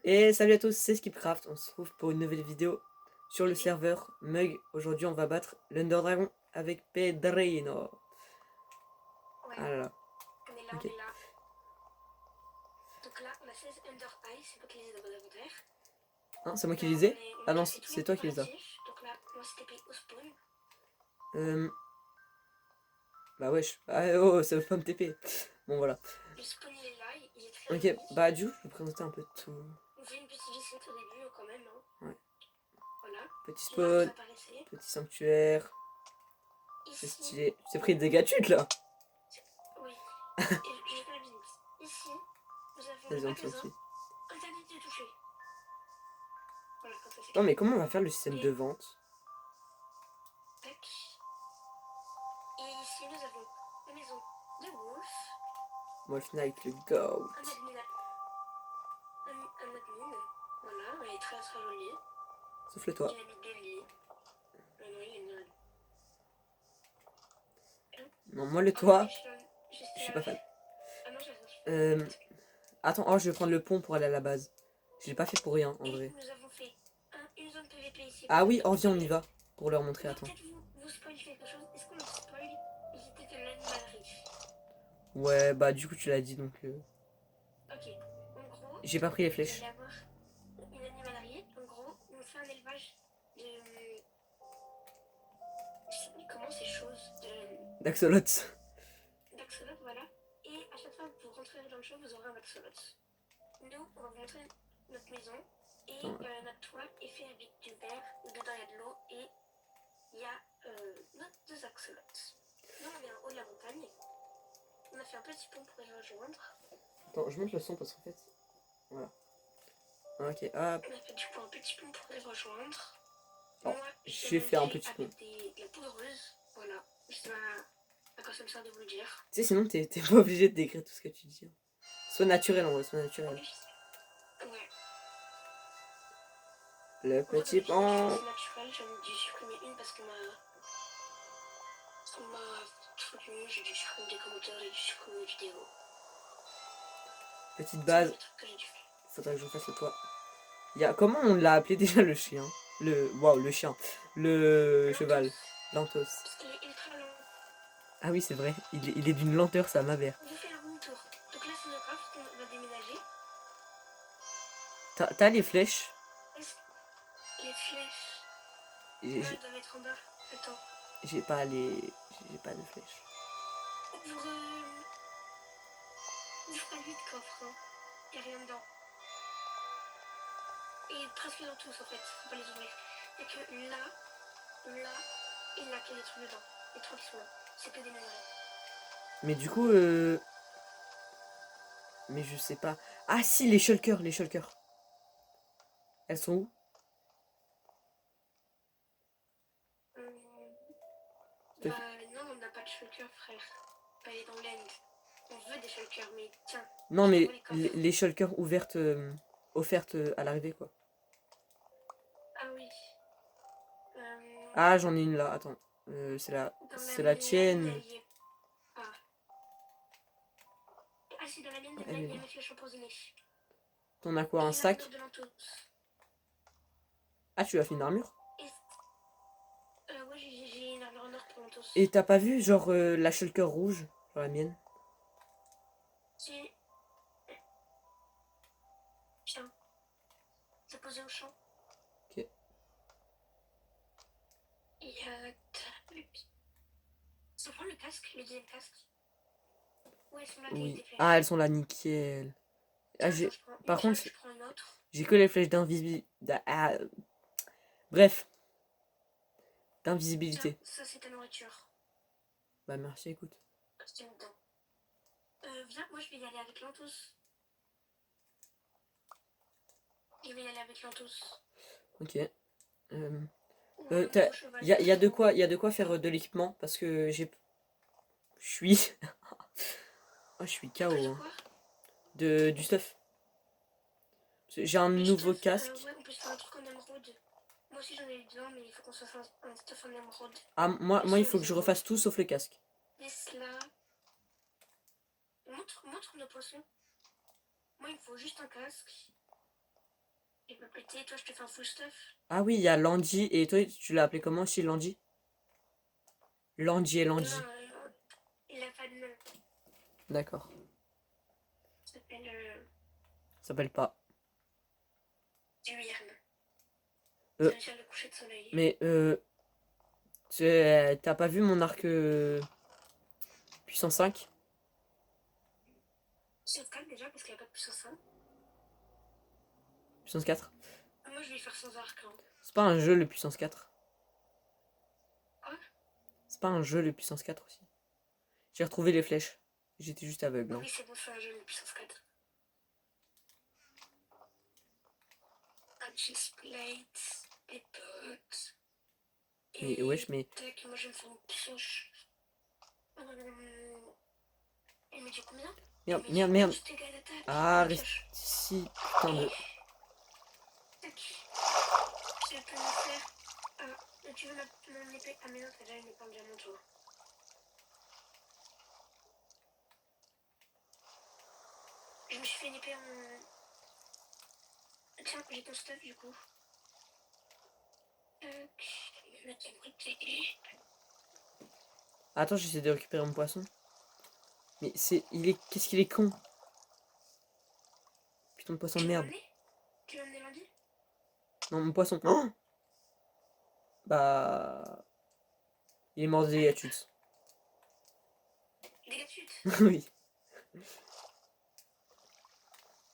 Et salut à tous, c'est Skipcraft, on se retrouve pour une nouvelle vidéo sur le serveur Mug. Aujourd'hui on va battre l'Under Dragon avec Pedrino. Ouais, Ah là là, on est là, ok. on est là. Donc là, on a 16 Under Eye, c'est moi qui les ai dans mon inventaire. Hein, c'est moi qui Là, lisais? on Ah a non, déjà fait tous les c'est toi qui les as. préparatifs. Donc là, on va se taper au spawn. Bah wesh, ah, oh, ça veut pas me TP. Bon voilà. Le spawn il est là, il est très Ok, joli. bah du coup je vais présenter un peu tout. On fait une petite visite au début quand même. Hein. Ouais. Voilà. Petit Là, vous spawn, apparaissez. petit sanctuaire, c'est Ici, stylé. Tu t'es pris des dégâts de là? oui. Et je fais la visite. Ici, nous avons le Vas-y, on te magasin. suit. Interdit de toucher. Voilà, comme ça c'est Non clair. mais comment on va faire le système Et de vente? tac. Et ici, nous avons la maison de Wolf. Wolf Knight, le GOAT. Un admin. Un admin. Voilà, elle est très très jolie. Sauf le toit. Il a mis deux lits. Non, il y a une. Non, moi le Ah, toit, je je suis pas fan. Ah non, j'ai Euh, Attends, oh, je vais prendre le pont pour aller à la base. Je l'ai pas fait pour rien, en Et vrai. nous avons fait une zone PVP ici. Ah oui, oh viens, on y va. Pour leur montrer, On va attends. peut-être vous spoil quelque chose. Est-ce qu'on le spoil? Visiter de l'animalerie. Ouais, bah du coup tu l'as dit, donc... Ok. En gros, J'ai pas pris les vous flèches. allez avoir une animalerie. En gros, on fait un élevage de... Je sais plus comment ces choses. D'axolots. D'axolot, voilà. Et à chaque fois que vous rentrerez dans le show, vous aurez un axolot. Nous, on va vous montrer notre maison. Et notre toit est fait avec du verre. Dedans, il y a de l'eau. Et il y a nos deux axolots. Nous, on est en haut de la montagne. On a fait un petit pont pour les rejoindre. Attends, je monte le son parce qu'en fait... Voilà. Ok, hop. On a fait du coup un petit pont pour les rejoindre. Oh, Moi, j'ai fait un petit pont. avec de la poudreuse. Voilà. Je sais pas à quoi ça me sert de vous le dire. Tu sais, sinon t'es pas obligé de décrire tout ce que tu dis. Sois naturel, en vrai, sois naturel. Ouais. Le Moi, petit d'habitude, je suis pont. assez naturelle. J'en ai dû supprimer une parce que j'ai dû supprimer des commentaires, j'ai dû supprimer une vidéo. Petite C'est base. le truc que j'ai dû faire. Faudrait que je fasse le toit. Comment on l'a appelé déjà le chien? Waouh, le chien. Le cheval. Lantos. Parce qu'il est ultra lent. Ah oui, c'est vrai. Il est d'une lenteur, ça m'avère. On vous fait un room tour. Donc là, c'est notre offre qu'on va déménager. T'as les flèches? Les flèches. Elles doivent être en bas. Attends. J'ai pas les... J'ai pas de flèches. Ouvre 8 coffres. Hein. Y'a rien dedans. Et presque dans tous en fait. Faut pas les ouvrir. Y'a que là et là qu'il y a des trucs dedans. Les trois qui sont là. C'est que des minerais. Mais du coup, mais je sais pas. Ah si, les shulkers, les shulkers. Elles sont où? Bah non, on n'a pas de shulker, frère. Pas aller dans l'end. On veut des shulkers, mais tiens. Non, mais les shulkers ouvertes, offertes à l'arrivée, quoi. Ah oui. Ah, j'en ai une là, attends. C'est la tienne. Ah si, dans la mienne, il y a mes flèches empoisonnées. T'en as quoi, un sac? Ah, tu as fait une armure? Ouais, j'ai une armure en or pour Lantos. Et t'as pas vu, genre, la shulker rouge? Genre la mienne? Si. Tiens. C'est posé au champ. Ok. Et ça prend le casque, le deuxième casque. Ouais, elles sont là, Oui. tes flèches. Ah, elles sont là, nickel. Ah, par contre, j'ai que les flèches d'invisibilité. Bref. D'invisibilité. Ça, c'est ta nourriture. Bah, merci, écoute. Viens, moi, je vais y aller avec Lantos. Je vais y aller avec Lantos. Ok. Y a de quoi faire de l'équipement parce que j'ai. Je suis. Oh, je suis KO. Hein. Du stuff. J'ai un nouveau casque. Ouais, on peut se faire un truc en émeraude. Moi aussi j'en ai eu besoin, mais il faut qu'on se fasse un stuff en émeraude. Ah, moi il faut que je refasse tout sauf le casque. Laisse là. Montre nos poissons. Moi, il me faut juste un casque. J'ai pas pété. Toi, je te fais un full stuff. Ah oui, il y a Landy. Et toi, tu l'as appelé comment aussi, Landy? Landy et Non, Landy. il a pas de nom. D'accord. Il s'appelle Ça s'appelle pas. Duirne. Euh, Ça veut dire le coucher de soleil. Mais t'as pas vu mon arc puissance 5? C'est calme déjà parce qu'il n'y a pas de puissance 5. Puissance 4? Moi, je vais faire sans arc. Hein. C'est pas un jeu le puissance 4? Quoi? C'est pas un jeu le puissance 4 aussi? J'ai retrouvé les flèches. J'étais juste aveugle. Hein. Oui, c'est bon, c'est un jeu de puissance 4. Un chestplate, des potes. Mais wesh, mais. Tac, moi je me fais une pioche. Elle me dit combien? Merde, Elle me dit merde. boost égale attaque. Ah, Une reste pioche. ici. Putain de. Tac. Je peux me faire. Tu veux mon épée? Ah, mais non, t'as déjà une épée en diamant, toi. Je me suis fait une épée en. Tiens, j'ai ton stuff du coup. Tac. Je vais te côté. Attends, j'essaie de récupérer mon poisson. Mais c'est. Il est. Qu'est-ce qu'il est con? Putain de poisson de merde. Tu l'as emmené lundi? Non, mon poisson. Oh, bah. Il est mort des dégâts de chute. Dégâts de chute. Oui.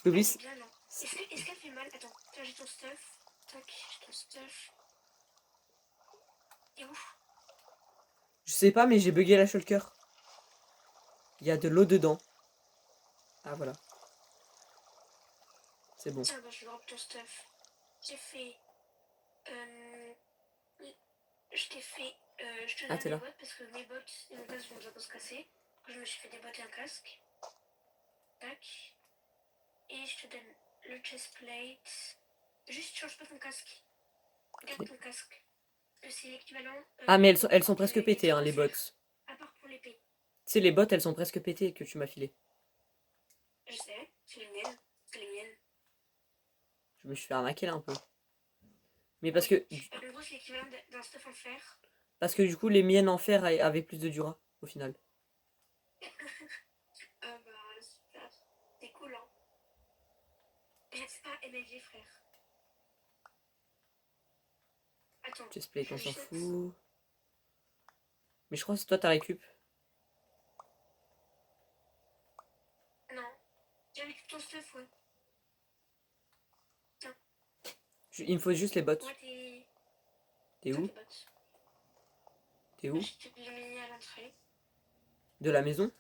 Elle Oui, est bien, non. Est-ce qu'elle fait mal? Attends, tiens, j'ai ton stuff. Tac, j'ai ton stuff. Et où? je sais pas, mais j'ai bugué la shulker. Il y a de l'eau dedans. Ah, voilà. C'est bon. Tiens, bah, je drop ton stuff. J'ai fait. Je t'ai fait. Je te Ah, donne t'es mes là. bottes parce que mes bottes et mon casque vont bientôt se casser. Je me suis fait des bottes et un casque. Tac. Et je te donne le chestplate. Juste change pas ton casque. Garde Ok. ton casque. Parce que c'est l'équivalent. Ah, mais elles sont presque pétées, hein, les bottes. À part pour l'épée. Tu sais, les bottes, elles sont presque pétées que tu m'as filé. Je sais, c'est les miennes. C'est les miennes. Je me suis fait arnaquer là un peu. Mais parce que. En gros, c'est l'équivalent d'un stuff en fer. Parce que du coup, les miennes en fer avaient plus de dura, au final. Bah, super. C'est cool, hein. Reste pas MLG, frère. Attends. Chestplate, on s'en fout. Mais je crois que c'est toi ta récup. Non. J'ai récupéré ton stuff, ouais. Tiens. Il me faut juste les bottes. Ouais, T'es où? T'es où? Je t'ai mis à l'entrée. De la maison?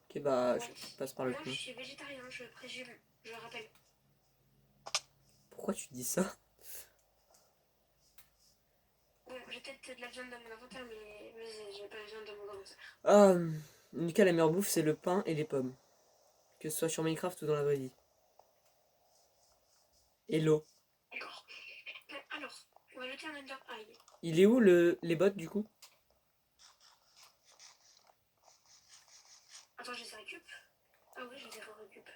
Ok, bah, Ouais. je passe par le Moi, fond. je suis végétarien, je présume. Je rappelle. Pourquoi tu dis ça? Bon, j'ai peut-être de la viande dans mon inventaire, mais j'ai pas de viande dans mon inventaire. Ah, Lucas, la meilleure bouffe, c'est le pain et les pommes. Que ce soit sur Minecraft ou dans la vraie vie. Et l'eau. D'accord. Alors, on va jeter un Ender Eye. Il est où les bottes du coup? Attends, j'ai les récup. Ah oui, j'ai les récup.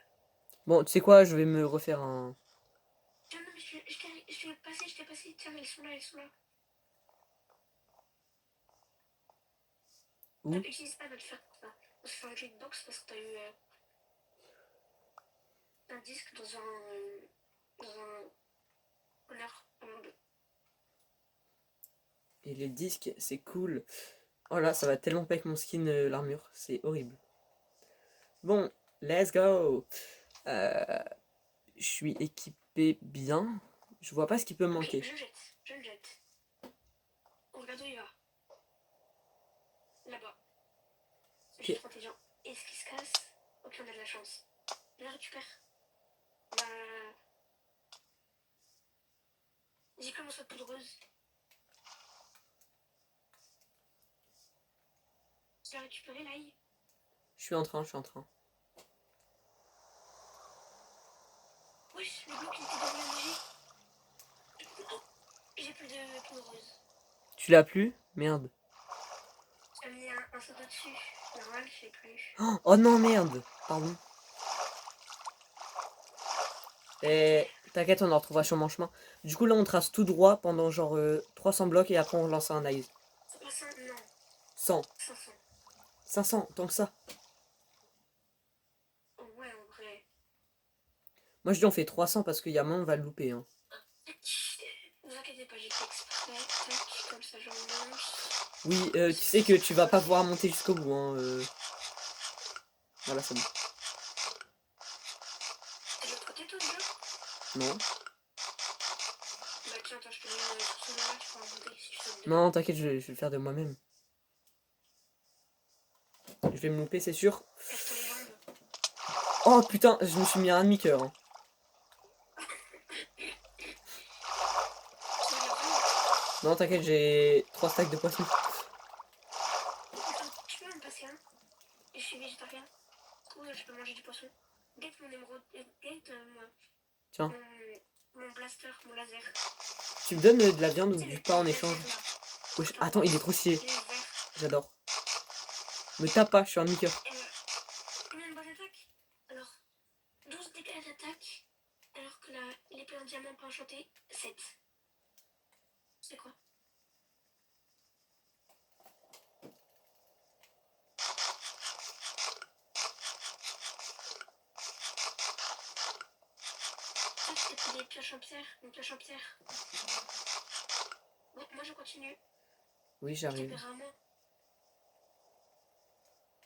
Bon, tu sais quoi, je vais me refaire un. Tiens, non, mais je t'ai passé. Tiens, elles sont là, elles sont là. Où? Utilise pas notre fer pour ça. On se fait un jukebox parce que t'as eu un disque dans un honneur. Et les disques, c'est cool. Oh là, ça va tellement pas avec mon skin, l'armure. C'est horrible. Bon, let's go. Je suis équipé bien. Je vois pas ce qui peut me manquer. Okay, je le jette. On regarde où il va. Là-bas. C'est juste intelligent. Est-ce qu'il se casse? Ok, on a de la chance. Je le récupère. Bah. J'ai comme on soit poudreuse. Tu l'as récupéré, l'ail? Je suis en train. Wesh, le bloc il était devenu léger. J'ai plus de poudreuse. Tu l'as plus? Merde. J'ai mis un saut dessus. Normal, je l'ai plus. Oh non, merde. Pardon. Et t'inquiète, on en retrouvera sur mon chemin. Du coup, là, on trace tout droit pendant genre 300 blocs et après on lance un ice. C'est pas ça, non. 100, 500. 500, tant que ça. Oh, ouais, en vrai. Moi, je dis on fait 300 parce qu'il y a moins, on va le louper. Hein. Ne vous inquiétez pas, j'ai fait exprès. Tac, comme ça, j'en monte. Oui, tu sais que tu vas pas pouvoir monter jusqu'au bout. Hein, Voilà, c'est bon. T'es de l'autre côté, toi, déjà? Non, Bah, tiens, attends, je te mets sur ce là tu pourras monter si tu sautes dedans. non, t'inquiète, je vais le faire de moi-même. Je vais me louper, c'est sûr. Casse-toi les jambes. Oh putain, je me suis mis à un demi-cœur. Hein. Tu veux de la viande? Non, t'inquiète, j'ai 3 stacks de poisson. Attends, tu peux me passer un? Je suis végétarien. Du coup, je peux manger du poisson. Get mon émeraude. Get Tiens, mon blaster, mon laser. tu me donnes de la viande ou Tu sais, du pain en le échange? laser, là. Wesh, attends, il est trop stylé. Les verts. J'adore. Me tape pas, je suis un demi-cœur. Combien de boîtes d'attaque? Alors, 12 dégâts d'attaque. Alors que l'épée en diamant pas enchantée, 7. C'est quoi? Ça, c'était des pioches en pierre. Une pioche en pierre. Bon, moi je continue. Oui, Je j'arrive. t'appelle rarement.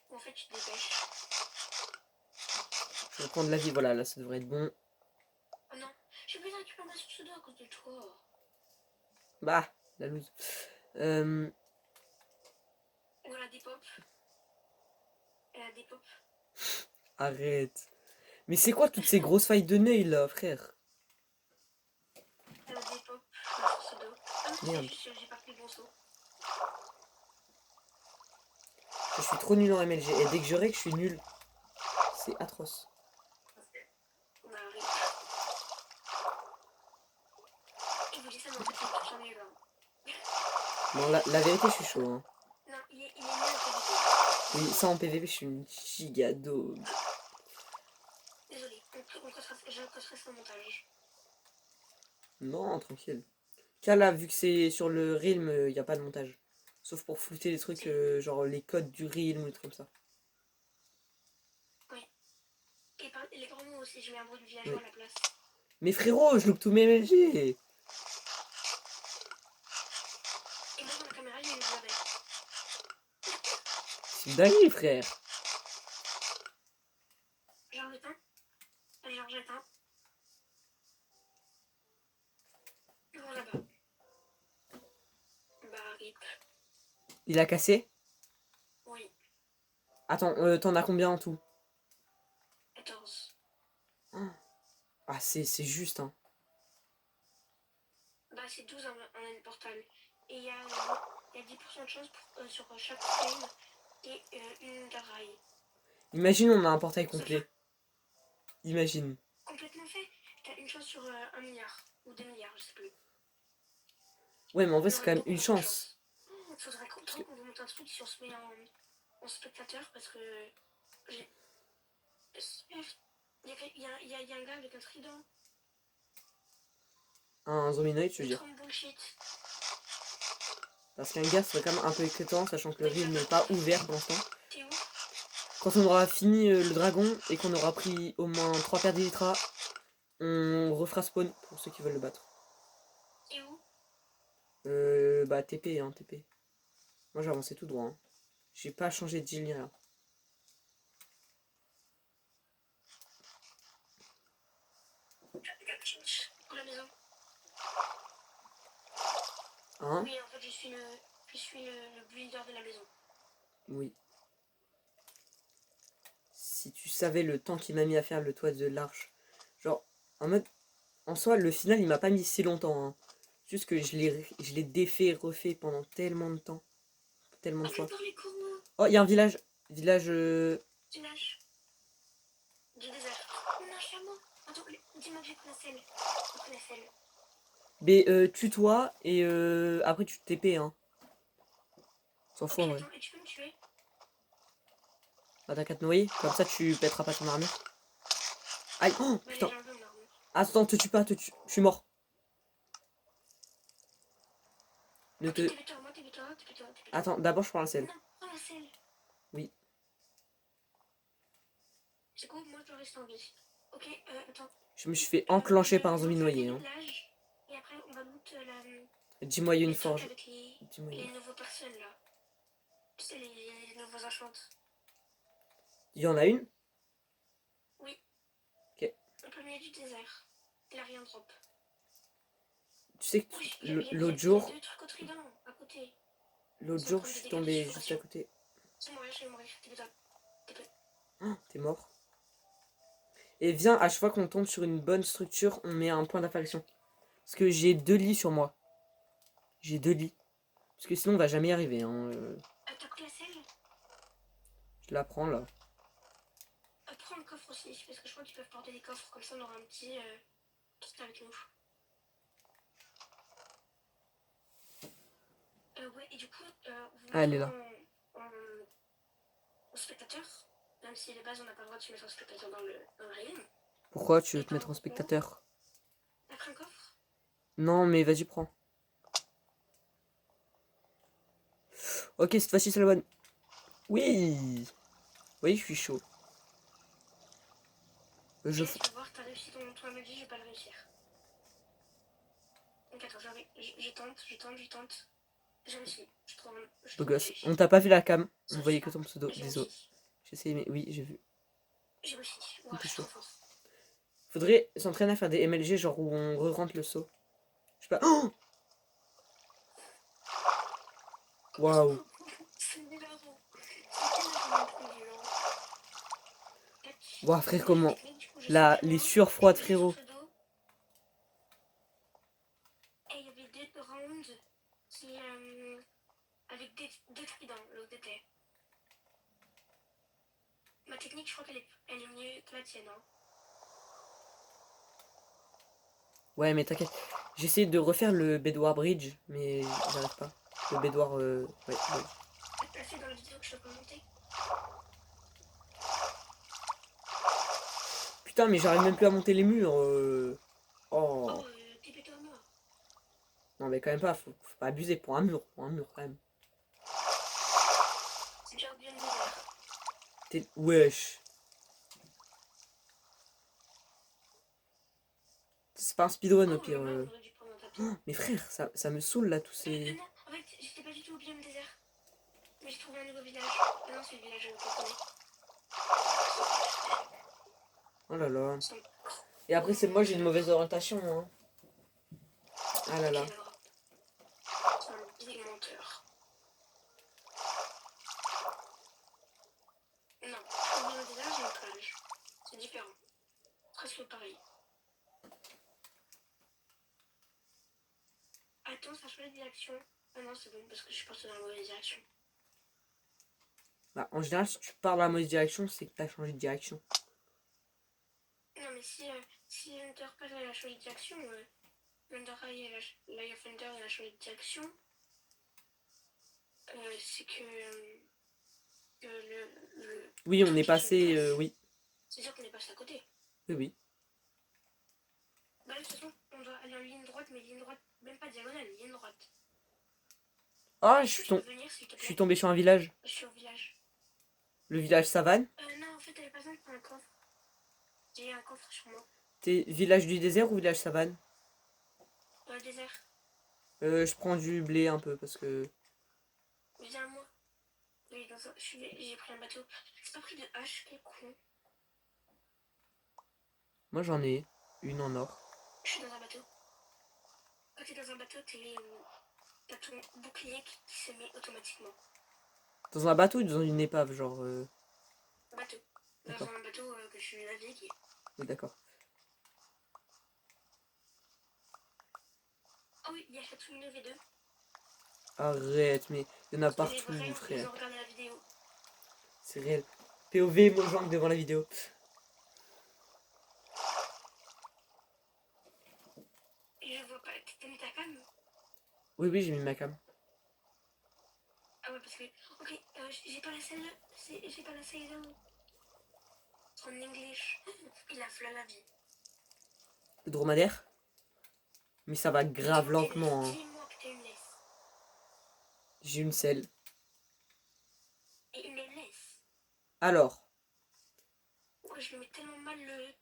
Ou en fait, tu te dépêches. Je vais prendre la vie, voilà, là, ça devrait être bon. Oh non, j'ai plus de récupérer sur ce dos à cause de toi. Bah, la loose. Voilà des pop. Elle a des pop. Arrête. Mais c'est quoi toutes ces grosses failles de nez, là, frère? Elle a des pop sur ce dos. Ah non, c'est Merde. juste j'ai pas pris le bon saut. Je suis trop nul en MLG. Et dès que je règle, je suis nul. C'est atroce. On arrive. Je vous dis ça, mais en fait, c'est tout en nul. Hein. Non, la vérité, je suis chaud. Hein. Non, il est nul en qualité. Oui, ça en PVP, je suis une giga dog. Désolé, je cocherai son montage. Non, tranquille. Car là, vu que c'est sur le Realm, il n'y a pas de montage. Sauf pour flouter les trucs, genre les codes du Realm ou des trucs comme ça. Oui. Et les grands mots aussi, je mets un bruit de Oui. villageois à la place. Mais frérot, je loupe tous mes MLG. Et moi, dans la caméra, il y a une voix bête. C'est une dinguerie, frère. Genre j'éteins. Allez, genre j'éteins. Bon, là-bas. Bah, rip. Il a cassé? Oui, Attends, t'en as combien en tout? 14. Ah, c'est juste, hein. Bah, c'est 12 en end portal. Et il y a 10% de chance sur chaque frame et une rail. Imagine, on a un portail Ça complet. fait Imagine. complètement fait. T'as une chance sur 1 milliard. Ou 2 milliards, je sais plus. Ouais, mais en vrai, On c'est aurait quand même beaucoup une moins de chance. Oh, faudrait qu'on vous monte un truc si on se met en spectateur parce que. Il y a un gars avec un trident. Un zominoïde, je veux C'est dire. trop bullshit. Parce qu'un gars, serait quand même un peu inquiétant, sachant que le Realm n'est pas ouvert pour l'instant. T'es où? Quand on aura fini le dragon et qu'on aura pris au moins 3 paires d'elytra, on refera spawn pour ceux qui veulent le battre. T'es où? Bah TP, hein, TP. Moi j'ai avancé tout droit. Hein. J'ai pas changé de deal ni rien. Pour la maison. Hein? Oui, en fait, je suis le builder de la maison. Oui. Si tu savais le temps qu'il m'a mis à faire le toit de l'arche. Genre, en mode. En soi, le final, il m'a pas mis si longtemps. Hein. Juste que je l'ai défait, refait pendant tellement de temps. Tellement de Ah, fois. j'adore les courbeaux. Oh, il y a un village. Village. Du nage. Du désert. On a un chameau. Attends, dis-moi que j'ai pris la selle. J'ai pris la selle. Mais tue-toi et après tu te TP. Hein. S'en Ok, fout en vrai. attends, et tu peux me tuer? Bah t'as qu'à te noyer. Comme ça, tu pèteras pas ton armure. Aïe, oh Bah, putain. j'ai enlevé mon armure. Attends, te tue pas, te tue. Je suis mort. Ne Ok, te... TP-toi, moi TP-toi, TP-toi, TP-toi. Attends, d'abord je prends la selle. Non, prends la selle. Oui. C'est quoi, moi je reste en vie. Ok, attends. Je me suis fait enclencher par un zombie monte noyé. le Hein. village, et après on va monter Dis-moi, il y a une les trucs forge. avec Dis-moi, les nouveaux personnes là. Tu sais, les nouveaux enchantes. il y en a une? Oui. Ok. En plein milieu du désert. Il a rien drop. Tu sais que Oui, l'autre il y a jour, 2 trucs au trident à côté. l'autre Ils sont en jour, train je de suis dégager tombé sur juste à rotation. côté. Je vais mourir, TP-toi. TP. Oh, t'es mort. Et viens, à chaque fois qu'on tombe sur une bonne structure, on met un point d'apparition. Parce que j'ai 2 lits sur moi. J'ai 2 lits. Parce que sinon on va jamais y arriver. Hein. T'as pris la selle? Je la prends là. Prends un coffre aussi, parce que je crois qu'ils peuvent porter des coffres, comme ça on aura un petit truc avec nous. Ouais, et du coup, vous Ah, elle est là. en spectateur, même si les bases on n'a pas le droit de se mettre en spectateur dans le rayon. Pourquoi tu veux te mettre en spectateur? T'as pris un coffre? Non, mais vas-y, prends. Ok, cette fois-ci c'est la bonne. Oui. Oui, je suis chaud. Et là, tu vas voir, t'as réussi ton emoji, je vais pas le réussir. Donc attends, je tente. J'ai réussi. Je trouve Beau que j'ai gosse. réussi. On t'a pas vu la cam. On Ça, voyait c'est que pas. ton pseudo. J'ai Désolé. réussi. J'essaie, mais oui, j'ai vu. J'ai réussi. On Ouah, était je suis chaud. trop fort. Faudrait s'entraîner à faire des MLG, genre où on re-rentre le saut. Je sais pas. Oh, waouh. C'est hilarant. C'est hilarant, le plus violent. Waouh, frère, J'ai la comment. technique, du coup, je Là, saute les loin, sueurs je froides, bouge sur frérot. ce dos. Et il y avait 2 rounds qui, avec 2 tridents, l'autre était. Ma technique, je crois qu'elle est mieux que la tienne. Hein. Ouais, mais t'inquiète. J'essaie de refaire le Bedwar Bridge, mais j'arrive pas. Le Bedwar. Ouais, bridge. Elle l'a fait dans la vidéo que je peux monter. Putain, mais j'arrive même plus à monter les murs. Oh, Oh. TP-toi à moi. Non, mais quand même pas. Faut pas abuser pour un mur. Pour un mur, quand même. C'est déjà bien désert. Wesh. C'est pas un speedrun au Oh, pire. là, on aurait dû prendre un tapis. Oh, mais frère, ça me saoule là, tous ces. Non, en fait, j'étais pas du tout au biome désert. Mais j'ai trouvé un nouveau village. Ah non, c'est le village qu'on connaît. Oh là là. Sans- Et après, c'est moi, j'ai une mauvaise orientation. Hein. Ah là là. Ok, alors. C'est un big menteur. Non, au biome désert, j'ai une plage. C'est différent. Presque pareil. Attends, ça change de direction. Ah non, c'est bon, parce que je suis partie dans la mauvaise direction. Bah, en général, si tu pars dans la mauvaise direction, c'est que t'as changé de direction. Non, mais si Hunter Pass il a changé de direction, Hunter Life of Hunter il a changé de direction, c'est que Oui, on est truc il passé. passe. Oui. C'est sûr qu'on est passé à côté. Oui, oui. Bah, de toute façon, on doit aller en ligne droite, mais ligne droite, même pas diagonale, ligne droite. Ah, Est-ce que tu peux venir, s'il te je suis plaît? tombé sur un village. Je suis au village. Le village Savane. Non, en fait, elle est pas besoin de prendre un coffre. J'ai un coffre sur moi. T'es village du désert ou village Savane? Désert. Je prends du blé un peu parce que. Viens à moi. Oui, j'ai pris un bateau. J'ai pas pris de hache, quel con. Moi, j'en ai une en or. Je suis dans un bateau. Quand t'es dans un bateau, t'as ton bouclier qui se met automatiquement. Dans un bateau ou dans une épave, genre. Bateau. Dans D'accord. un bateau que je suis navigué. Oui, d'accord. Oh oui, il y a Hatsune V2. Arrête, mais il y en a C'est partout, vrai, ils frère. ont regardé la vidéo. C'est réel. POV Mojang devant la vidéo. Et je vois pas. T'as mis ta cam? Oui, oui, j'ai mis ma cam. Ah ouais, parce que. Ok, j'ai pas la scène là. J'ai pas la scène là. En English. Il a fait la vie. Le dromadaire. Mais ça va grave lentement. Hein. Dis-moi que t'as une laisse. J'ai une selle. Et une laisse. Alors. Oh, je le mets tellement mal le...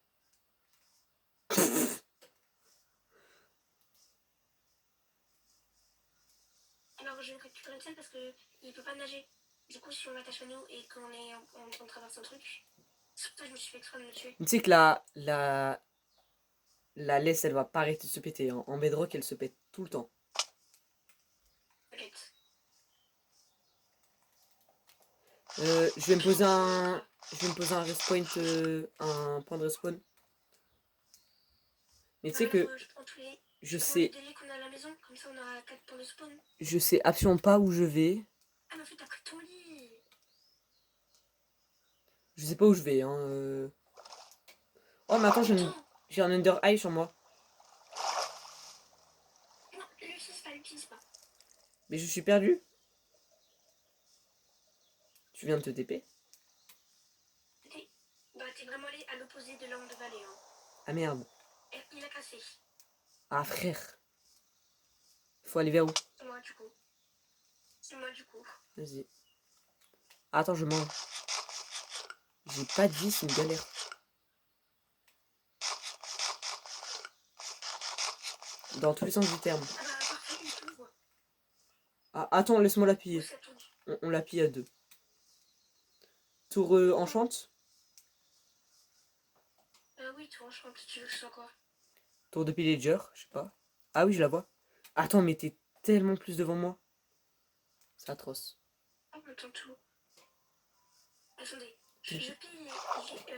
Alors je récupère une selle parce que il peut pas nager. Du coup, si on l'attache à nous et qu'on traverse un truc, c'est pour ça que je me suis fait exprès de me tuer. Tu sais que la laisse, elle va pas arrêter de se péter. Hein. En bedrock, elle se pète tout le temps. Peut-être. Je vais me poser un... Je vais me poser un respawn, un point de respawn. Mais tu sais que je sais... Délai qu'on a à la maison, comme ça on aura 4 points de spawn. Je sais absolument pas où je vais. Ah mais en fait t'as pris ton lit. Je sais pas où je vais. Hein. Oh mais attends, j'ai un Under Eye sur moi. Non, l'utilise pas, l'utilise pas. Mais je suis perdu. Tu viens de te TP? Bah t'es vraiment allé à l'opposé de là où on devait aller. Hein. Ah merde. Et il a cassé. Ah frère. Faut aller vers où? C'est moi du coup. C'est moi du coup. Vas-y. Attends, je mange. J'ai pas de vie, c'est une galère. Dans tous les sens du terme. Ah bah parfait, il s'ouvre. Ah, attends, laisse-moi la piller. Ça tourne. On la pille à deux. Tour enchante? Oui, tu enchantes, tu veux que je sois quoi? Tour de pillager, je sais pas. Ah oui, je la vois. Attends, mais t'es tellement plus devant moi. C'est atroce. Oh, attends tout. Attendez, je pille,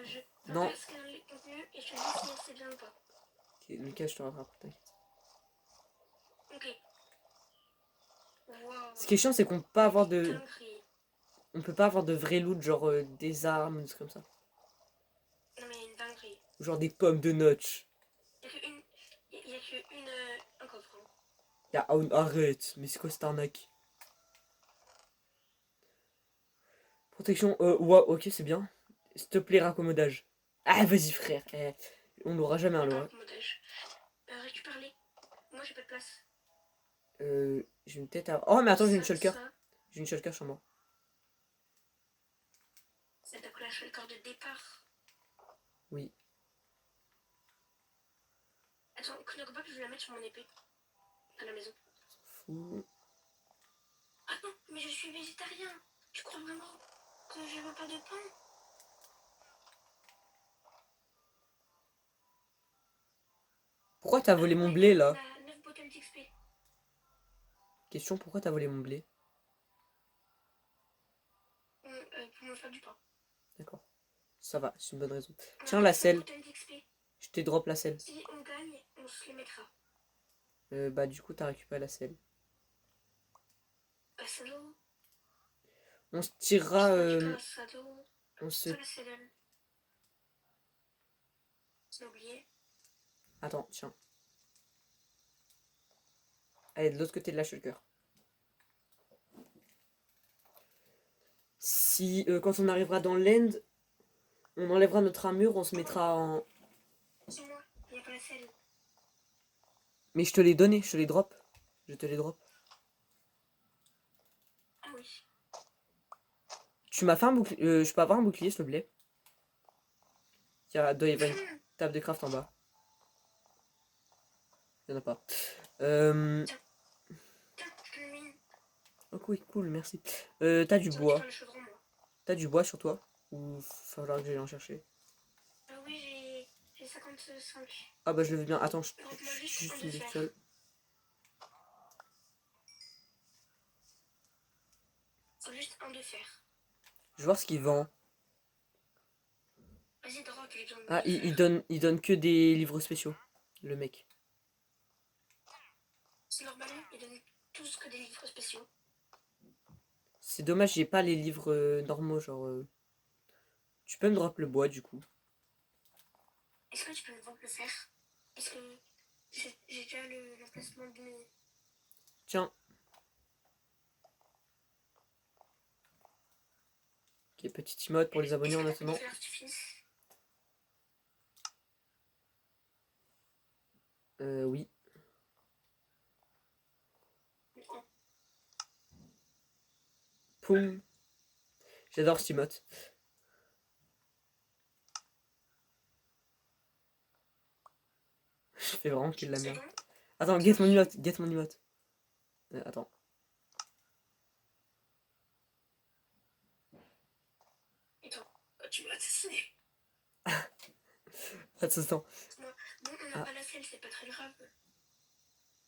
je Non. regarde les contenus et je te dis si c'est bien ou pas. Ok, Lucas, je te rattrape, t'inquiète. Ok. Wow. Ce qui est chiant, c'est qu'on peut pas avoir de... Dinguerie. On peut pas avoir de vrai loot, genre des armes, des trucs comme ça. Non mais il y a une dinguerie. Genre des pommes de notch. Il y a que une, un coffre. Hein. Arrête, mais c'est quoi cette arnaque? Protection, ouais, ok, c'est bien. S'il te plaît, raccommodage. Ah, vas-y, frère. On n'aura jamais un lot. Hein. Récupère-les. Moi j'ai pas de place. J'ai une tête à... Oh, mais attends, j'ai une Ça, shulker. ça. J'ai une shulker sur moi. C'est d'après la shulker de départ. Oui. Attends, Knockback, je vais la mettre sur mon épée. À la maison. Fou. Ah non, mais je suis végétarien. Tu crois vraiment que je veux pas de pain? Pourquoi t'as volé mon blé, là? 9 bottles d'XP. Question, pourquoi t'as volé mon blé? Pour me faire du pain. D'accord. Ça va, c'est une bonne raison. Tiens, la selle. 5 bottles d'XP. Je t'ai drop la selle. Si on gagne, on se les mettra. Bah, du coup, t'as récupéré la selle. Salaud. On se tirera... Salaud. on se... La selle. J'ai oublié. Attends, tiens. Allez, de l'autre côté de la shulker. Si, quand on arrivera dans l'end, on enlèvera notre armure, on se mettra en... C'est moi, il n'y a pas la selle. Mais je te l'ai donné, je te les drop. Je te les drop. Ah oui. Tu m'as fait un bouclier... je peux avoir un bouclier, s'il te plaît? Doit y avoir une table de craft en bas. Il n'y en a pas. Tiens, je te le mine. Ok, oui, cool, merci. T'as du bois. Sur le chaudron, moi. T'as du bois sur toi? Ou falloir que j'aille en chercher? Oui, j'ai 55. Ah bah je le veux bien. Attends, je Donc, moi, suis juste juste un une de fer. bestiole. Juste un de fer. Je vais voir ce qu'il vend. Vas-y, drop les gens. Ah, il donne que des livres spéciaux, le mec. C'est normal, ils donnent tous que des livres spéciaux. C'est dommage, j'ai pas les livres normaux, genre... Tu peux me drop le bois, du coup. Est-ce que tu peux me vendre le fer? Est-ce que j'ai déjà l'emplacement de mes... Tiens. Ok, petit emote pour les abonnés en attendant. Oui. Non. Poum. J'adore cet emote. Je fais vraiment que de la C'est merde. bon. Attends, get mon emote, get mon emote. Attends. Attends, tu m'as assassiné. Attends. Bon, on n'a Ah. pas la selle, c'est pas très grave.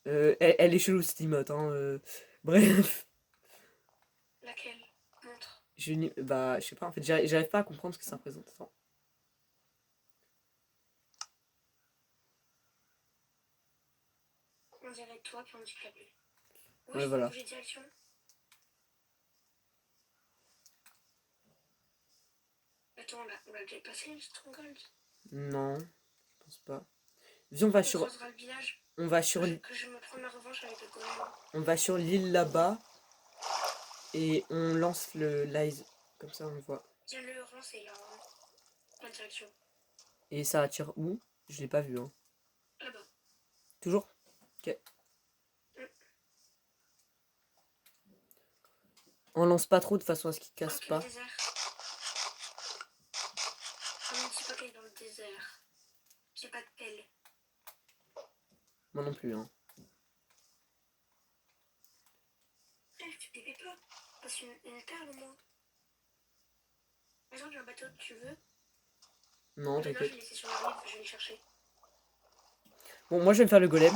Elle est chelou cette emote, hein. Bref. Laquelle? Montre. Bah, je sais pas, en fait, j'arrive pas à comprendre ce que ça représente. Attends. On dirait toi qui handicapé. Oui, Ouais, je peux voilà. bouger direction. Attends, on l'a déjà passé le Stronghold. Non, je pense pas. Viens, on va On sur. croisera le village. On va sur. Que je me prends ma revanche avec le golem. On va sur l'île là-bas. Et on lance le live. Comme ça, on le voit. Tiens, le rang, c'est là. En direction. Et ça attire où? Je l'ai pas vu, hein. Là-bas. Toujours? Ok. On lance pas trop de façon à ce qu'il casse Ok, pas. le désert. Ah non, c'est pas qu'elle est dans le désert. J'ai pas de pelle. Moi non plus, hein. Tu bébé pas. Passe une perle au moins. Par exemple, j'ai un bateau, tu veux? Non, Non, je t'inquiète. l'ai laissé sur la rive, je vais le chercher. Bon, moi je vais me faire le golem.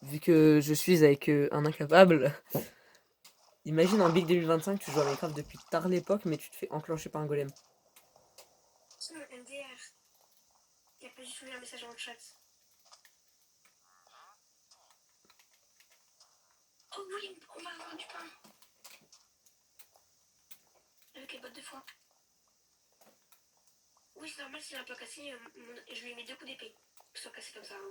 Vu que je suis avec un incapable. Imagine en Big 2025, tu joues à Minecraft depuis tard l'époque, mais tu te fais enclencher par un golem. C'est un MDR. Il a pas du tout eu un message dans le chat. Oh oui, on va avoir du pain. Avec les bottes de foin. Oui, c'est normal s'il est un peu cassé. Je lui ai mis 2 coups d'épée. Qu'il soit cassé comme ça. Hein.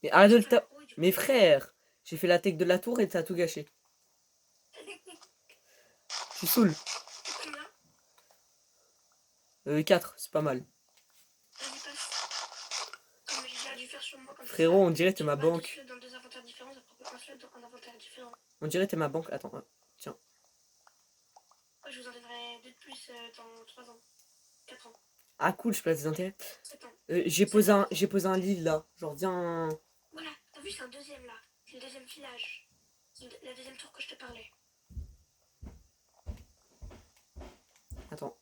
Mais arrête de le taper. Mes frères, j'ai fait la tech de la tour et t'as tout gâché. Tu saoules. Combien 4, c'est pas mal. Vas-y, passe. Comme j'ai dû faire sur moi comme Frérot, ça. on dirait t'es ma banque. Tu dans 2 inventaires différents, ça prend un slot dans un inventaire différent. On dirait t'es ma banque. Attends, tiens. Ouais, je vous en donnerai 2 de plus dans 3 ans. 4 ans. Ah cool, je place des intérêts. 7 ans. J'ai posé un lit là. Genre viens. Voilà, t'as vu, c'est un deuxième là. C'est le deuxième village. C'est la deuxième tour que je te parlais. Attends.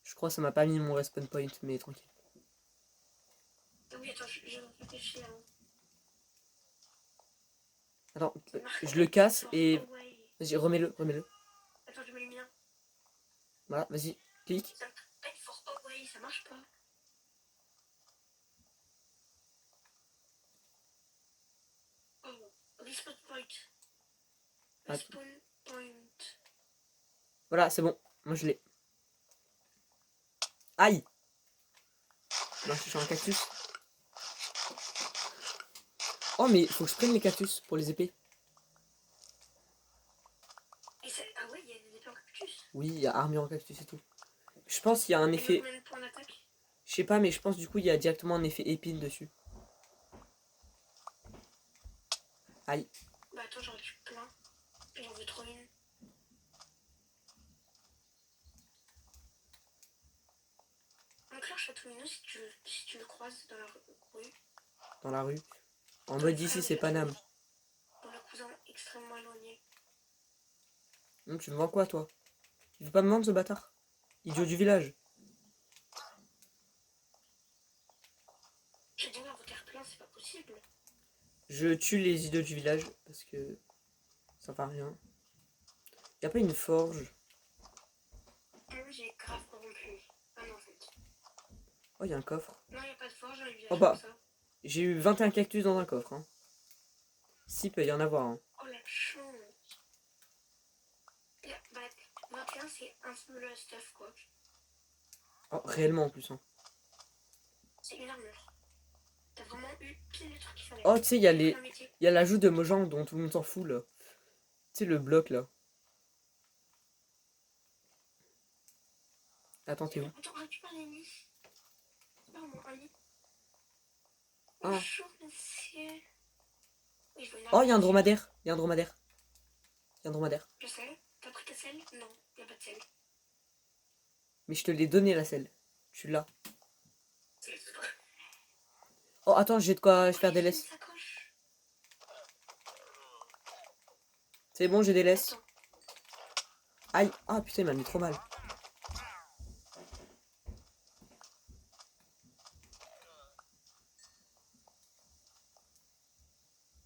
Je crois que ça m'a pas mis mon respawn point, mais tranquille. Ah oui, attends, je réfléchis. Hein. Attends, je le casse et. Oh, ouais. Vas-y, remets-le, remets-le. Attends, je mets le mien. Voilà, vas-y, clique. Ça me for away, ça marche pas. Oh, respawn point. Respawn point. Voilà, c'est bon. Moi je l'ai. Aïe! Non, je suis sur un cactus. Oh, mais faut que je prenne les cactus pour les épées. Ah ouais, il y a des épées en cactus. Oui, il y a armure en cactus et tout. Je pense qu'il y a un effet. Combien de points d'attaque? Je sais pas, mais je pense du coup il y a directement un effet épine dessus. Aïe. Bah attends, j'en récupère plein. J'en veux trop une. Donc là, Château-Minot, si tu le croises dans la rue. Dans la rue. En mode ici, c'est Paname. Pour le cousin extrêmement éloigné. Tu me vends quoi, toi? Tu veux pas me vendre ce bâtard? Idiot du village. J'ai déjà l'inventaire plein, c'est pas possible. Je tue les idiots du village parce que ça va rien. Y a pas une forge? Ah oui, j'ai grave corrompu. Ah non, en fait. Oh, y a un coffre. Non, y a pas de forge dans les villages Oh bah, comme ça. j'ai eu 21 cactus dans un coffre. Hein. Si, peut y en avoir. Hein. Oh la chance. Bah, 21, c'est un small stuff, quoi. Oh, réellement en plus. Hein. C'est une armure. T'as vraiment eu pile le truc qu'il fallait. Oh, tu sais, y a l'ajout de Mojang dont tout le monde s'en fout là. Tu sais, le bloc là. Attends, t'es où? Attends, récupère les lits. Pardon, un lit. Ah. Bonjour, monsieur. Oui, je vois une Oh, il y a un armoire. dromadaire. Il y a un dromadaire. Il y a un dromadaire. Le sel. T'as pris ta selle? Non, y a pas de sel. Mais je te l'ai donné la selle. Tu l'as. Oh, attends, j'ai de quoi faire des laisses. C'est bon, j'ai des laisses. Attends. Aïe. Ah putain, il m'a mis trop mal.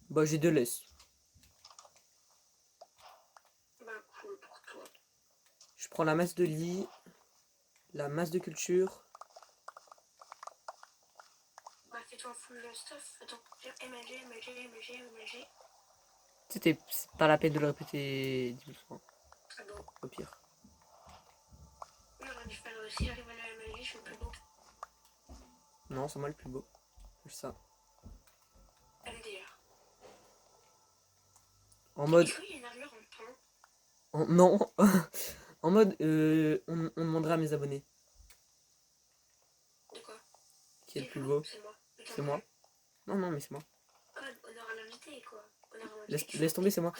Bah, j'ai deux laisses. Bah, cool pour toi. Je prends la masse de lit. La masse de culture. Bah, fais-toi un full stuff. Attends, MLG, MLG, MLG, MLG. C'était pas la peine de le répéter 10 000 fois. Ah bon. Au pire. Moi, j'aurais dû faire aussi arriver à la MLG, je suis le plus beau. Non, c'est moi le plus beau. C'est ça. MDR. En mode. Est-ce qu'il y a une armure en pain? Non. En mode. On demandera à mes abonnés. De quoi? Qui est le plus beau? C'est moi. C'est moi. Non, non, mais c'est moi. Ah, honneur à l'invité, quoi. Honneur à l'invité. Laisse tomber, c'est moi.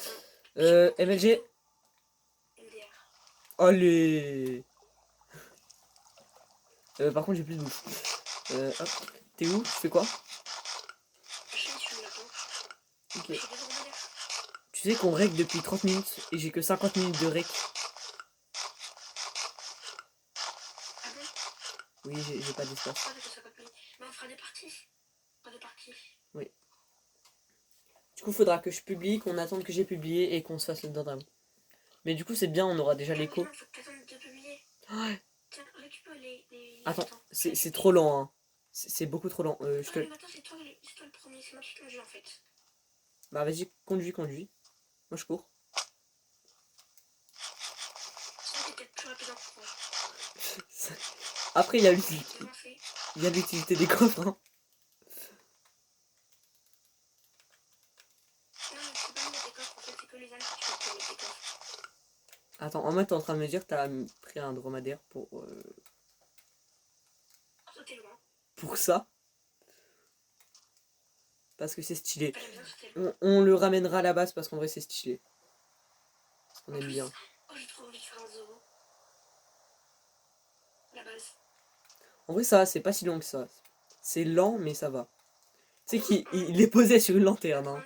Attends, MLG. MDR. Allez. Par contre, j'ai plus de bouffe. Hop. T'es où? Tu fais quoi? Je suis sur le lapin. Ok. J'ai des dromadaires. Tu sais qu'on rec depuis 30 minutes et j'ai que 50 minutes de rec. Ah bon? Oui, j'ai pas d'espace. Ah, d'accord, 50 minutes. Mais on fera des parties. On fera des parties. Oui. Du coup, faudra que je publie, qu'on attende que j'ai publié et qu'on se fasse le dragon. Mais du coup, c'est bien, on aura déjà l'écho. Non, faut que t'attendes de publier. Ouais. Tiens, récupère les... Attends, c'est trop lent, hein. C'est beaucoup trop lent. Je te... mais attends, c'est toi le premier, c'est moi qui conduis en fait. Bah vas-y, conduis. Moi je cours. Ça, t'es peut-être plus rapide en courant. Après, il y a l'utilité. Comment fait? Il y a l'utilité des coffres, hein. Non, c'est pas mettre des coffres, en fait, c'est que les ânes que tu peux mettre des coffres. Attends, en mode t'es en train de me dire que t'as pris un dromadaire pour... Oh, t'es loin. Pour ça. Parce que c'est stylé. J'aime bien sauter loin. On le ramènera à la base parce qu'en vrai c'est stylé. Parce qu'on En aime plus, bien. oh, j'ai trop envie de faire un zoo. La base. En vrai ça, c'est pas si long que ça. C'est lent mais ça va. Tu sais qu'il est posé sur une lanterne, hein.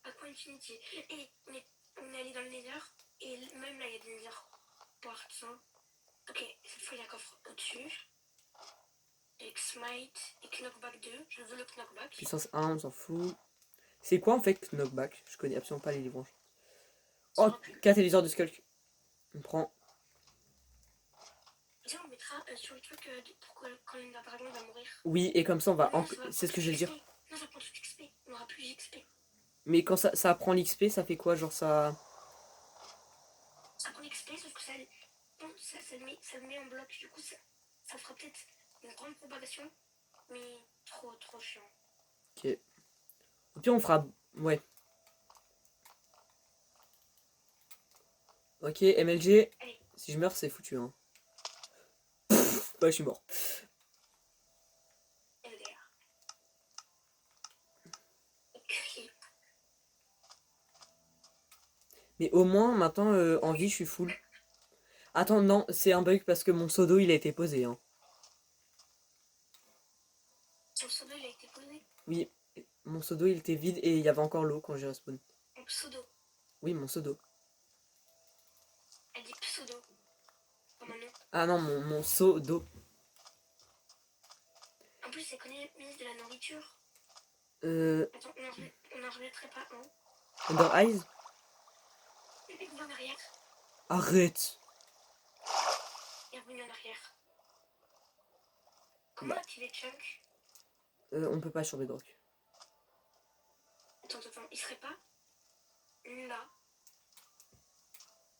Aqua Infinity. Et on est allé dans le Nether. Et même là, il y a des Nether parts. Hein. Ok, cette fois, il y a un coffre au-dessus. Avec Smite et Knockback 2. Je veux le Knockback. Puissance 1, on s'en fout. C'est quoi en fait knockback? Je connais absolument pas les livres. Oh, catalyseur de Skulk. On prend. Tiens, on mettra sur le truc pour que quand le dragon va mourir. Oui, et comme ça on va. Non, C'est ce que je vais dire. Non, ça prend tout XP. On aura plus d'XP. Mais quand ça prend l'XP, ça fait quoi? Genre ça. Ça prend l'XP, sauf que ça le met en bloc. Du coup, ça fera peut-être une grande propagation. Mais trop chiant. Ok. Au pire, on fera. Ouais. Ok, MLG. Allez. Si je meurs, c'est foutu, hein. Pff, ouais, je suis mort. LDR. Mais au moins, maintenant, en vie, je suis full. Attends, non, c'est un bug parce que mon seau d'eau, il a été posé, hein. Ton pseudo, il a été posé. Oui, mon seau d'eau, il était vide et il y avait encore l'eau quand j'ai respawn. Mon pseudo. Oui, mon seau d'eau. Elle dit pseudo. Comme un nom. Ah non, mon seau d'eau. En plus, c'est connu ministre de la nourriture. Attends, on n'en remettrait pas un. Under Eyes. Il revient en arrière. Arrête. Il est revenu en arrière. Comment activer Chunk? On peut pas sur Bedrock. Attends, il serait pas là.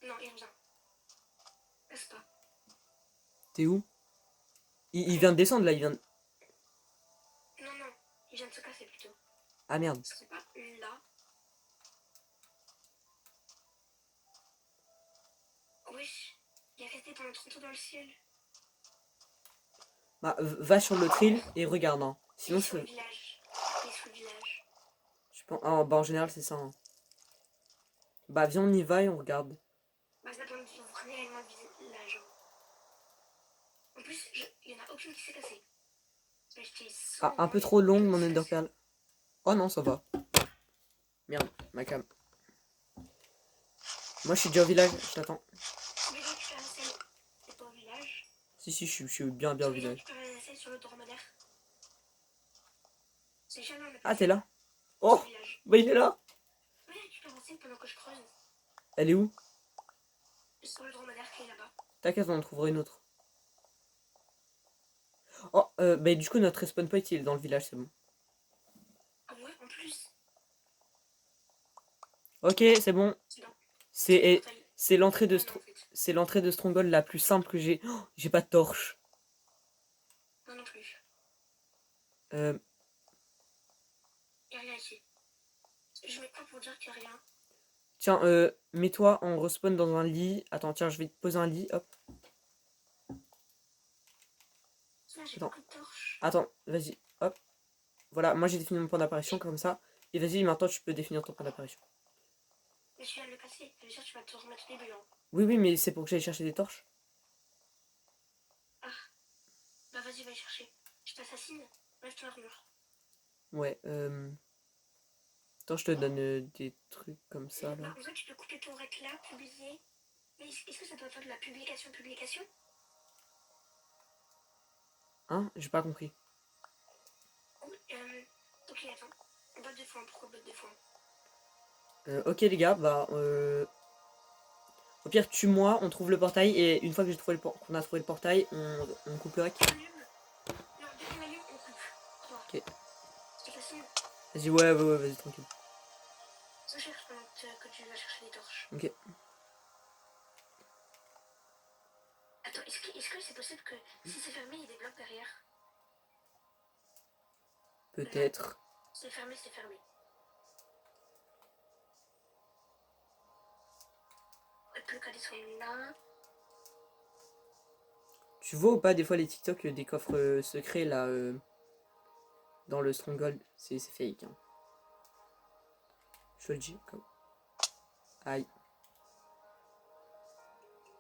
Non, il revient. Passe pas. T'es où? Il vient de descendre là, il vient de... Non, il vient de se casser plutôt. Ah merde. Il serait pas là. Wesh, il reste rester pendant 30 ans dans le ciel. Bah, va sur l'autre île et regarde. Hein. Sinon, Sur le village. Et sur le village. je pense... Ah, bah, en général, c'est ça. Hein. Bah, viens, on y va et on regarde. Bah, ça donne réellement le village. En plus, il y en a aucune qui s'est cassée. Ah, un peu trop longue, mon Enderpearl. Oh non, ça va. Merde, ma cam. Moi, je suis déjà au village, je t'attends. Mais donc, tu fais un essai. T'es pas au village. Si, je suis bien au village. Tu fais un essai sur le dromadaire. C'est jamais un Ah, t'es là? Oh, bah il est là. Oui, tu peux avancer pendant que je creuse. Elle est où? Sur le dromadaire qui est là-bas. T'inquiète, on en trouvera une autre. Oh, bah du coup, notre respawn point, il est dans le village, c'est bon. Ah ouais, en plus. Ok, c'est bon. C'est l'entrée de c'est l'entrée de Stronghold la plus simple que j'ai. Oh, j'ai pas de torche. Moi non plus. Euh, Y'a rien ici. Je mets quoi pour dire qu'il y a rien? Tiens, mets-toi en respawn dans un lit. Attends, tiens, je vais te poser un lit, hop. Attends, attends, vas-y, hop. Voilà, moi j'ai défini mon point d'apparition comme ça. Et vas-y, maintenant tu peux définir ton point d'apparition. Mais je viens de le casser, ça veut dire que tu vas te remettre des début. Oui, oui, mais c'est pour que j'aille chercher des torches. Ah, bah vas-y, va y chercher. Je t'assassine, lève ton armure. Ouais, attends, je te donne des trucs comme ça, là. Bah, en vrai, tu peux couper ton rec là, publier. Mais est-ce que ça doit faire de la publication? Hein? J'ai pas compris. Ok, attends. Botte de foin, pourquoi botte de foin? Ok les gars, bah au pire tue-moi, on trouve le portail et une fois que j'ai trouvé qu'on a trouvé le portail, on coupe le rec. Non, dès qu'on allume, on coupe. Ok. C'est facile. Vas-y, ouais, vas-y, tranquille. Je cherche pendant que tu vas chercher les torches. Ok. Attends, est-ce que c'est possible que si c'est fermé, il y ait des blocs derrière? Peut-être. C'est fermé, c'est fermé. Plus qu'à descendre là. Tu vois ou pas des fois les TikTok des coffres secrets là dans le Stronghold? C'est fake. Hein. Je te le dis. Comme... Aïe.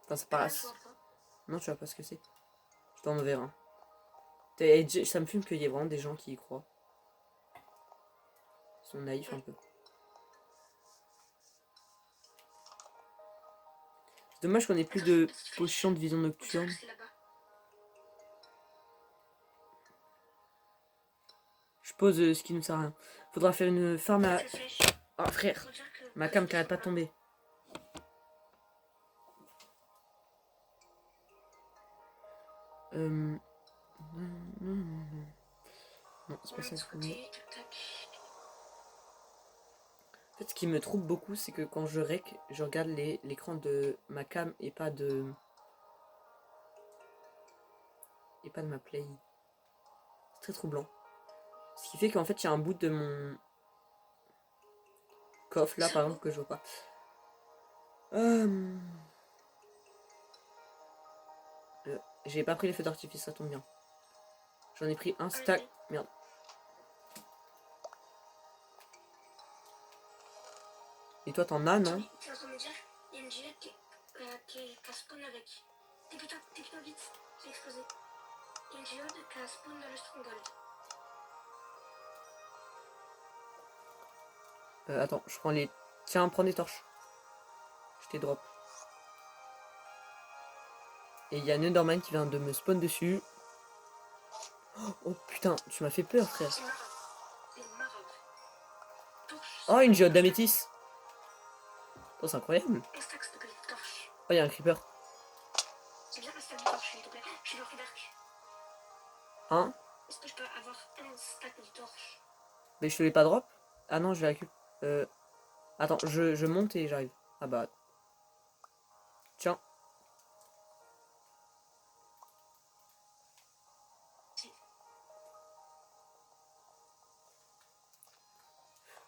Enfin, ça passe. Non, tu vois pas ce que c'est. Je t'en enverrai un. Ça me fume qu'il y ait vraiment des gens qui y croient. Ils sont naïfs un peu. C'est dommage qu'on ait plus de potions de vision nocturne. Je pose ce qui ne sert à rien. Faudra faire une farm à... Oh frère, ma cam qui arrête pas de tomber. Non, c'est pas ça que je voulais. En fait, ce qui me trouble beaucoup, c'est que quand je rec, je regarde l'écran de ma cam et pas de... Et pas de ma play. C'est très troublant. Ce qui fait qu'en fait, il y a un bout de mon coffre là, par exemple, que je vois pas. J'ai pas pris les feux d'artifice, ça tombe bien. J'en ai pris un stack. Merde. Et toi, t'en as, non? Tu es en train de me dire, il y a une gilet qui a spawn avec. T'es plutôt vite, j'ai explosé. Il y a une géode qui a spawn dans le stronghold. Attends, je prends les... Tiens, prends des torches. Je t'ai drop. Et il y a un Enderman qui vient de me spawn dessus. Oh putain, tu m'as fait peur, frère. Oh, une géode d'améthyste. Oh, c'est incroyable. Oh, il y a un creeper. Hein? Est-ce que je peux avoir un stack de torches? Mais je te l'ai pas drop? Ah non, je vais récupérer. Attends, je monte et j'arrive. Ah bah. Tiens.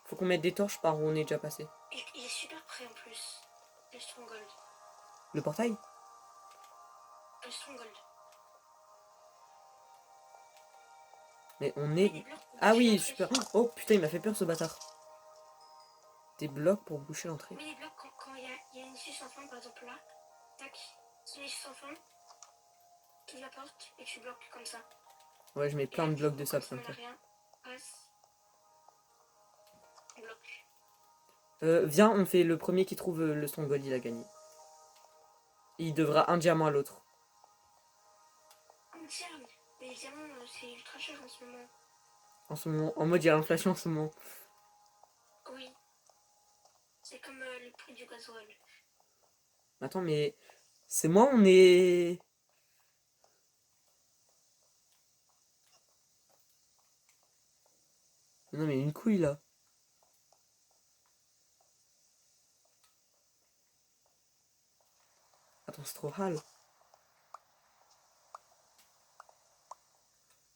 Faut qu'on mette des torches par où on est déjà passé. Il est super près en plus. Le stronghold. Le portail? Stronghold. Mais on Oui, est... des blocs pour Ah boucher oui, l'entrée. super. Oh putain, il m'a fait peur ce bâtard. Des blocs pour boucher l'entrée. Oui, des blocs quand il y a une issue sans fin, par exemple là. Tac. C'est une issue sans fin. Tu la portes et tu bloques comme ça. Ouais, je mets Et plein là, de du blocs coup, de comme sable ça, comme on ça. n'a rien. Passe. Bloc. Viens, on fait le premier qui trouve le stronghold, il a gagné. Il devra un diamant à l'autre. Oh tiens, mais évidemment, c'est ultra cher en ce moment. En ce moment, en mode il y a l'inflation en ce moment. Oui. C'est comme le prix du gasoil. Attends, mais c'est moi, on est... Non mais une couille là. Attends, c'est trop hal.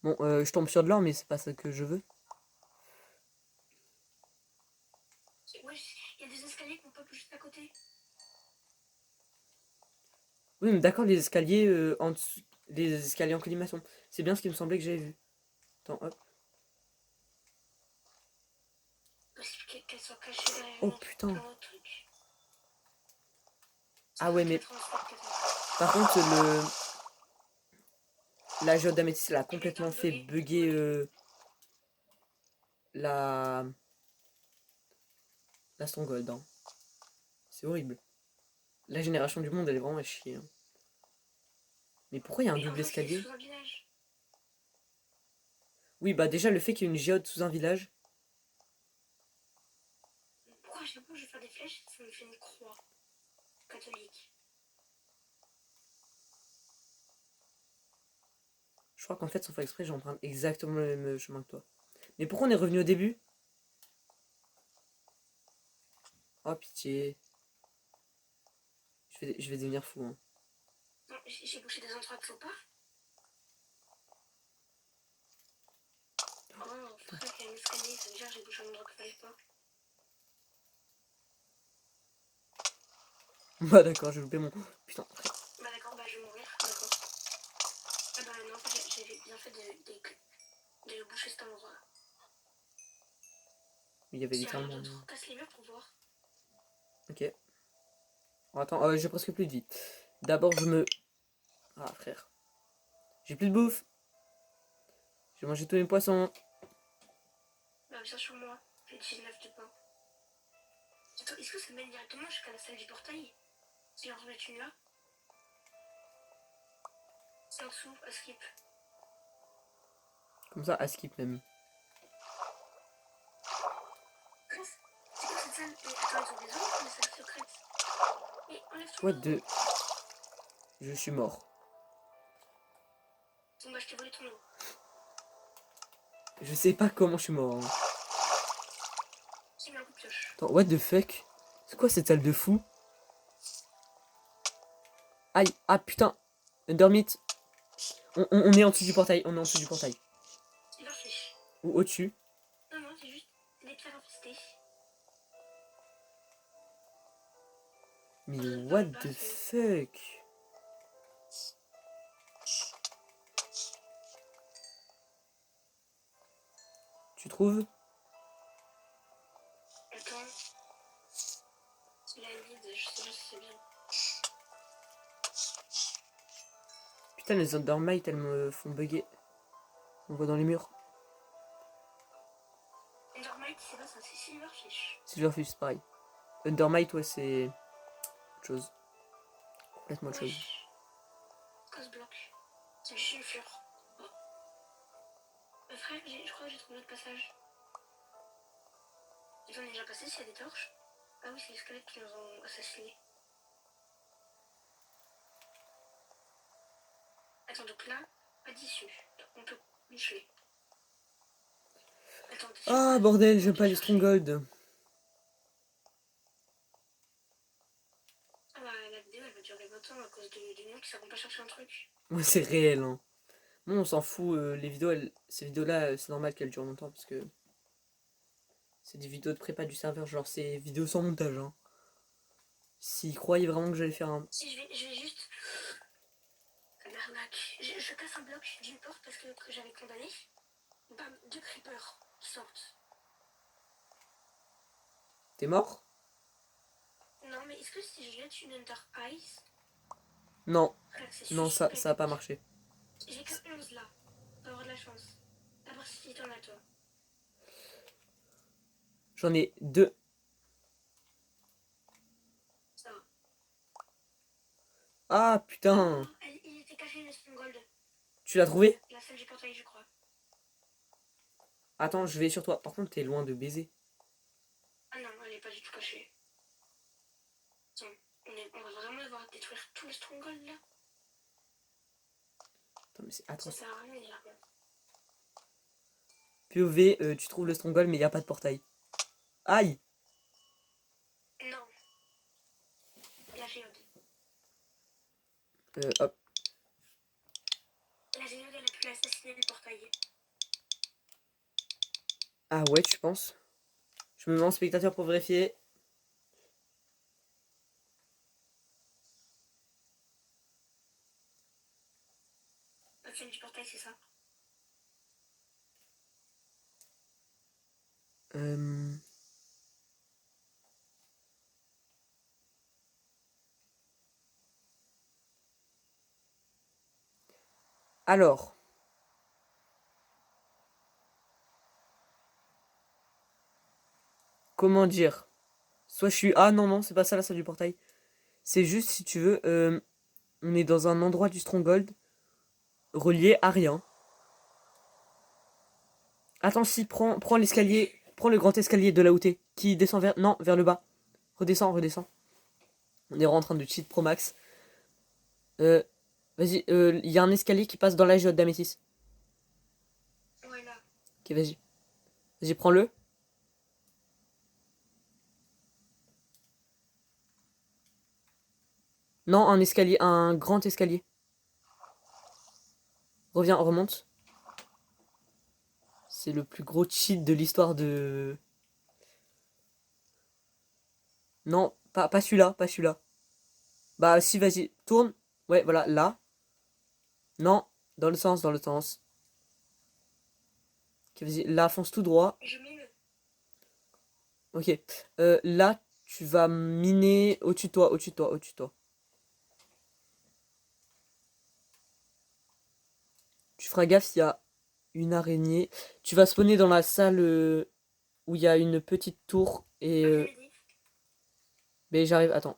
Bon, je tombe sur de l'or, mais c'est pas ça que je veux. Ouais, il y a des escaliers qu'on peut juste à côté. Oui, mais d'accord, les escaliers en dessous... Les escaliers en colimaçon. C'est bien ce qui me semblait que j'avais vu. Attends, hop. Possible qu'elle soit cachée derrière Oh putain. un autre truc. Ah ouais, mais par contre, la géode d'améthyste, elle a complètement fait bugger la... la stronghold. Hein. C'est horrible. La génération du monde, elle est vraiment à chier. Hein. Mais pourquoi il y a un Mais en double fait, c'est escalier? sous un village. Oui, bah déjà, le fait qu'il y ait une géode sous un village. Pourquoi à chaque fois je vais faire des flèches, ça me fait une croix catholique. Je crois qu'en fait, sans faire exprès, j'emprunte exactement le même chemin que toi. Mais pourquoi on est revenu au début? Oh, pitié. Je vais devenir fou. Hein. Non, j'ai bouché des endroits qu'il faut pas. Oh, frère, il y a un escalier, ça veut dire que j'ai bouché un endroit qu'il fallait pas. Bah d'accord, j'ai loupé mon... Putain. Bah d'accord, bah je vais mourir, d'accord. Ah bah non, en fait, j'avais bien fait de boucher cet endroit. Il y avait S'il y a rien littéralement... d'autre, casse les murs pour voir. Ok. Oh, attends, j'ai presque plus de vie. D'abord, je me... Ah, frère. J'ai plus de bouffe. J'ai mangé tous mes poissons. Bah bien sur moi, j'ai 19 de pain. Attends, est-ce que ça mène directement jusqu'à la salle du portail? Si on remet une là? C'est en dessous, à skip. Comme ça, à skip même. C'est quoi cette salle? Et attends, ils ont des autres, des salles secrètes. Et enlève ton What dos. the... Je suis mort. Bon bah je t'ai volé ton dos. Je sais pas comment je suis mort. Hein. J'ai mis un coup de pioche. Attends, what the fuck? C'est quoi cette salle de fou? Aïe, ah putain. Undermit. On est en dessous du portail, on est en dessous du portail. Il leur fiche. Ou au-dessus. Non, non, c'est juste des pierres infestées. Mais what the fuck? Tu trouves? Attends. C'est la vide, je sais pas si c'est bien. Putain, les Undermite, elles me font bugger. On voit dans les murs. Endermite, c'est pas ça, c'est Silverfish. Silverfish, c'est pareil. Undermite, ouais, c'est autre chose. Complètement autre chose. Wesh. Cause bloc. C'est juste une fleur. Oh. Frère, je crois que j'ai trouvé notre passage. Et on est déjà passé s'il y a des torches. Ah oui, c'est les squelettes qui nous ont assassinés. Attends, donc là, pas d'issue. On peut boucher. Attends, t'es sûr? Ah, bordel, j'aime pas les strongholds. Ah bah la vidéo elle va durer longtemps à cause du monde qui savent pas chercher un truc. Ouais, c'est réel, hein. Bon, on s'en fout, les vidéos, ces vidéos-là, c'est normal qu'elles durent longtemps parce que c'est des vidéos de prépa du serveur, genre c'est vidéos sans montage, hein. S'ils croyaient vraiment que j'allais faire un... Si je vais juste... Arnaque. Je casse un bloc d'une porte parce que j'avais condamné. Bam, 2 creepers qui sortent. T'es mort? Non, mais est-ce que si je jette une Ender Ice, Non, c'est non, suspect. ça a pas marché. J'ai que 11 là. On va avoir de la chance. À part si t'en as toi. J'en ai 2. Ça va. Ah, putain. Oh, il était caché le Stronghold. Tu l'as trouvé? La salle du portail, je crois. Attends, je vais sur toi. Par contre, t'es loin de baiser. Ah non, elle est pas du tout cachée. Tiens, on va vraiment devoir détruire tout le Stronghold là. Attends, mais c'est Ça atroce. sert à rien, il y a rien. POV, tu trouves le stronghold, mais il n'y a pas de portail. Aïe! Non. La géode. Hop. La géode, elle a pu assassiner le portail. Ah ouais, tu penses? Je me mets en spectateur pour vérifier. La scène du portail, c'est ça. Alors. Comment dire? Soit je suis... Ah non, non, c'est pas ça la salle du portail. C'est juste, si tu veux, on est dans un endroit du stronghold relié à rien. Attends, si, prends l'escalier. Prends le grand escalier de là où t'es. Qui descend vers... Non, vers le bas. Redescends, redescends. On est en train de cheat pro max. Vas-y, il y a un escalier qui passe dans la géode d'améthyste. Ouais, là. Ok, vas-y. Vas-y, prends-le. Non, un escalier, un grand escalier. Reviens, remonte. C'est le plus gros cheat de l'histoire de... Non, pas celui-là, pas celui-là. Bah si, vas-y, tourne. Ouais, voilà, là. Non, dans le sens, dans le sens. Ok, vas-y, là, fonce tout droit. Je mine. Ok, là, tu vas miner au-dessus de toi, au-dessus de toi, au-dessus de toi. Tu feras gaffe s'il y a une araignée. Tu vas spawner dans la salle où il y a une petite tour et... mais j'arrive, attends.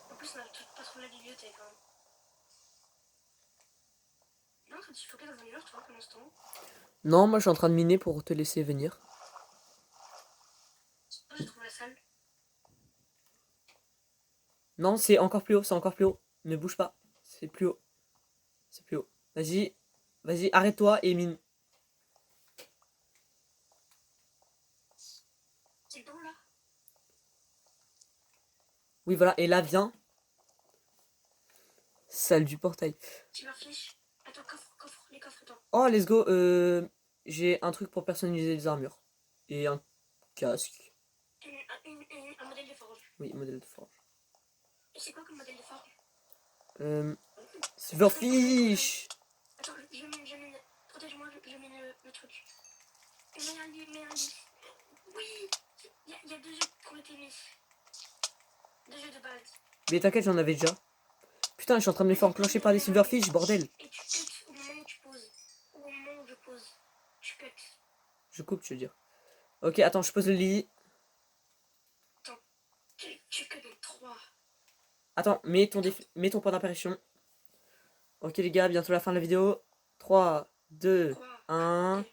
En plus, on a pas trouvé la bibliothèque. Hein. Non, tu te focus dans un mur, toi, pendant ce temps. Non, moi je suis en train de miner pour te laisser venir. Oh, j'ai trouvé la salle. Non, c'est encore plus haut, c'est encore plus haut. Ne bouge pas, c'est plus haut. C'est plus haut. Vas-y, vas-y, arrête-toi et mine. C'est bon, là. Oui, voilà, et là, viens. Salle du portail. Tu m'affiches. Attends, coffre, les coffres, attends. Oh, let's go. J'ai un truc pour personnaliser les armures. Et un casque. Un modèle de forge. Oui, modèle de forge. Et c'est quoi comme modèle de forge? Silverfish. Attends, je mine. Protège-moi, je mine le truc. Mets un lit. Oui. Il y a 2 œufs qui ont été mis. 2 œufs de base. Mais t'inquiète, j'en avais déjà. Putain, je suis en train de me faire enclencher par des silverfish, bordel. Et tu cut au moment où tu poses. Ou au moment où je pose. Tu cut. Je coupe, tu veux dire. Ok, attends, je pose le lit. Attends. Tu cut les 3. Attends, mets ton point d'apparition. Ok les gars, bientôt la fin de la vidéo. 3, 2, 1...